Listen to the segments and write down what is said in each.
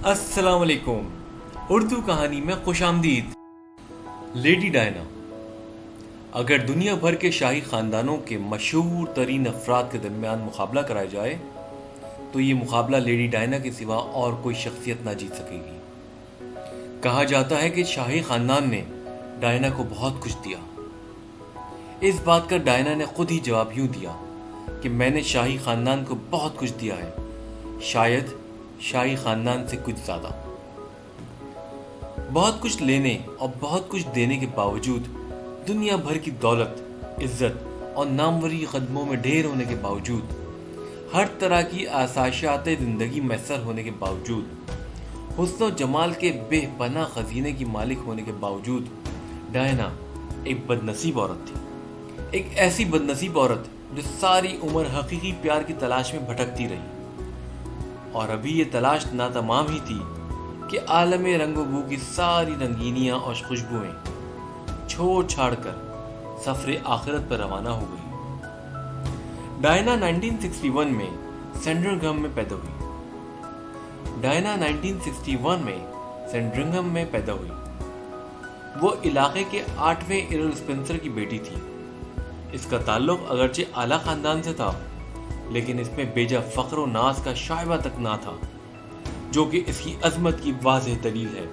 السلام علیکم. اردو کہانی میں خوش آمدید. Lady Diana. اگر دنیا بھر کے شاہی خاندانوں کے مشہور ترین افراد کے درمیان مقابلہ کرایا جائے تو یہ مقابلہ لیڈی ڈائنا کے سوا اور کوئی شخصیت نہ جیت سکے گی. کہا جاتا ہے کہ شاہی خاندان نے ڈائنا کو بہت کچھ دیا. اس بات کا ڈائنا نے خود ہی جواب یوں دیا کہ میں نے شاہی خاندان کو بہت کچھ دیا ہے، شاید شاہی خاندان سے کچھ زیادہ. بہت کچھ لینے اور بہت کچھ دینے کے باوجود، دنیا بھر کی دولت، عزت اور ناموری قدموں میں ڈھیر ہونے کے باوجود، ہر طرح کی آسائشات زندگی میسر ہونے کے باوجود، حسن و جمال کے بے پناہ خزینے کی مالک ہونے کے باوجود، ڈائنا ایک بد نصیب عورت تھی. ایک ایسی بد نصیب عورت جو ساری عمر حقیقی پیار کی تلاش میں بھٹکتی رہی، اور ابھی یہ تلاش ناتمام ہی تھی کہ عالم رنگ و بو کی ساری رنگینیاں اور خوشبوئیں چھوڑ چھاڑ کر سفر آخرت پر روانہ ہو گئی. ڈائنا 1961 میں سینڈرنگھم میں پیدا ہوئی. وہ علاقے کے 8ویں ارل اسپنسر کی بیٹی تھی. اس کا تعلق اگرچہ اعلیٰ خاندان سے تھا، لیکن اس میں بیجا فخر و ناز کا شائبہ تک نہ تھا، جو کہ اس کی عظمت کی واضح دلیل ہے.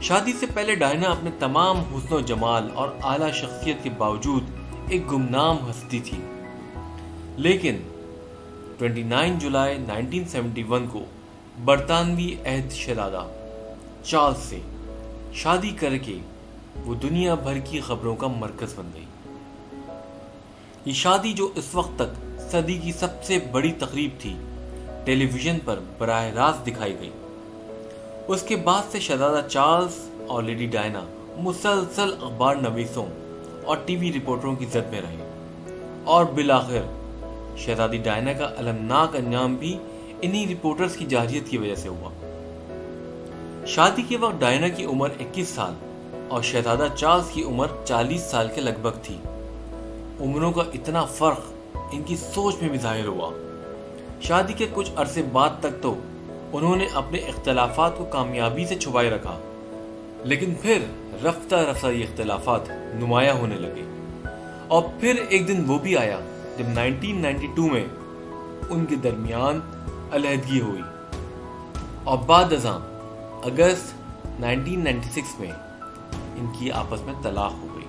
شادی سے پہلے ڈائنا اپنے تمام حسن و جمال اور اعلیٰ شخصیت کے باوجود ایک گمنام ہستی تھی. لیکن 29 جولائی 1971 کو برطانوی عہد شہزادہ چارلز سے شادی کر کے وہ دنیا بھر کی خبروں کا مرکز بن گئی. یہ شادی، جو اس وقت تک صدی کی سب سے بڑی تقریب تھی، ٹیلی ویژن پر براہ راست دکھائی گئی. اس کے بعد سے شہزادہ چارلز اور لیڈی ڈائنا مسلسل اخبار نویسوں اور ٹی وی رپورٹروں کی زد میں رہے، اور بالآخر شہزادی ڈائنا کا المناک انجام بھی انہی رپورٹرز کی جارحیت کی وجہ سے ہوا. شادی کے وقت ڈائنا کی عمر 21 سال اور شہزادہ چارلز کی عمر 40 سال کے لگ بھگ تھی. عمروں کا اتنا فرق ان کی سوچ میں بھی ظاہر ہوا. شادی کے کچھ عرصے بعد تک تو انہوں نے اپنے اختلافات کو کامیابی سے چھپائے رکھا، لیکن پھر رفتہ رفتہ یہ اختلافات نمایاں ہونے لگے. اور پھر ایک دن وہ بھی آیا جب 1992 میں ان کے درمیان علیحدگی ہوئی، اور بعد ازاں اگست 1996 میں ان کی آپس میں طلاق ہو گئی.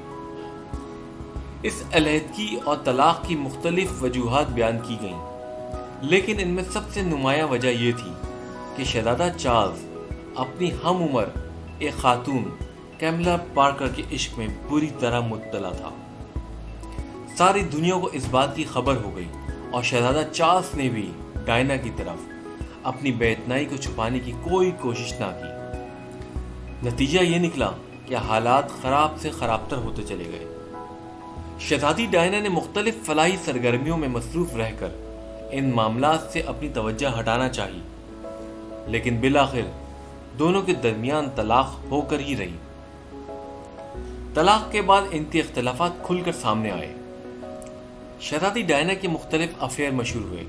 اس علیحدگی اور طلاق کی مختلف وجوہات بیان کی گئیں، لیکن ان میں سب سے نمایاں وجہ یہ تھی کہ شہزادہ چارلز اپنی ہم عمر ایک خاتون کیملا پارکر کے عشق میں بری طرح مبتلا تھا. ساری دنیا کو اس بات کی خبر ہو گئی، اور شہزادہ چارلز نے بھی ڈائنا کی طرف اپنی بے اتنائی کو چھپانے کی کوئی کوشش نہ کی. نتیجہ یہ نکلا کہ حالات خراب سے خرابتر ہوتے چلے گئے. شہزادی ڈائنا نے مختلف فلاحی سرگرمیوں میں مصروف رہ کر ان معاملات سے اپنی توجہ ہٹانا چاہی، لیکن بالآخر دونوں کے درمیان طلاق ہو کر ہی رہی. طلاق کے بعد ان کے اختلافات کھل کر سامنے آئے. شہزادی ڈائنا کے مختلف افیئر مشہور ہوئے،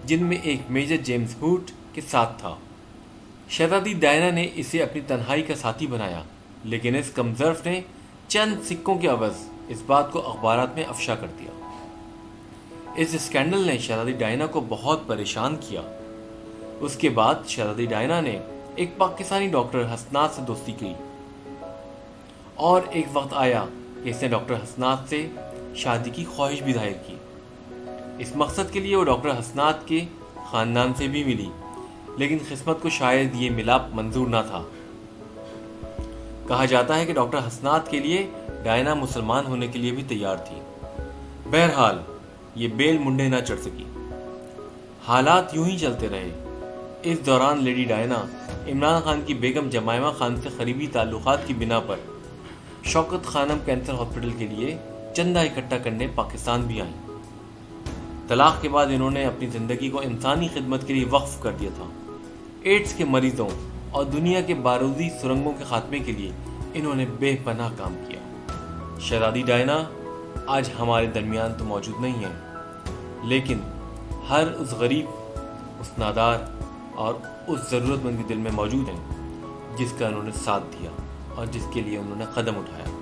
جن میں ایک میجر جیمز ہوٹ کے ساتھ تھا. شہزادی ڈائنا نے اسے اپنی تنہائی کا ساتھی بنایا، لیکن اس کمظرف نے چند سکوں کے عوض اس بات کو اخبارات میں افشا کر دیا. اس اسکینڈل نے شہزادی ڈائنا کو بہت پریشان کیا. اس کے بعد شہزادی ڈائنا نے ایک پاکستانی ڈاکٹر حسنات سے دوستی کی، اور ایک وقت آیا کہ اس نے ڈاکٹر حسنات سے شادی کی خواہش بھی ظاہر کی. اس مقصد کے لیے وہ ڈاکٹر حسنات کے خاندان سے بھی ملی، لیکن قسمت کو شاید یہ ملاپ منظور نہ تھا. کہا جاتا ہے کہ ڈاکٹر حسنات کے لیے ڈائنا مسلمان ہونے کے لیے بھی تیار تھی. بہرحال یہ بیل منڈے نہ چڑھ سکی. حالات یوں ہی چلتے رہے. اس دوران لیڈی ڈائنا عمران خان کی بیگم جمائمہ خان سے قریبی تعلقات کی بنا پر شوکت خانم کینسر ہاسپٹل کے لیے چندہ اکٹھا کرنے پاکستان بھی آئیں. طلاق کے بعد انہوں نے اپنی زندگی کو انسانی خدمت کے لیے وقف کر دیا تھا. ایڈز کے مریضوں اور دنیا کے بارودی سرنگوں کے خاتمے کے لیے انہوں نے بے پناہ کام کیا. شہزادی ڈائنا آج ہمارے درمیان تو موجود نہیں ہے، لیکن ہر اس غریب، اس نادار اور اس ضرورت مند کے دل میں موجود ہیں جس کا انہوں نے ساتھ دیا اور جس کے لیے انہوں نے قدم اٹھایا۔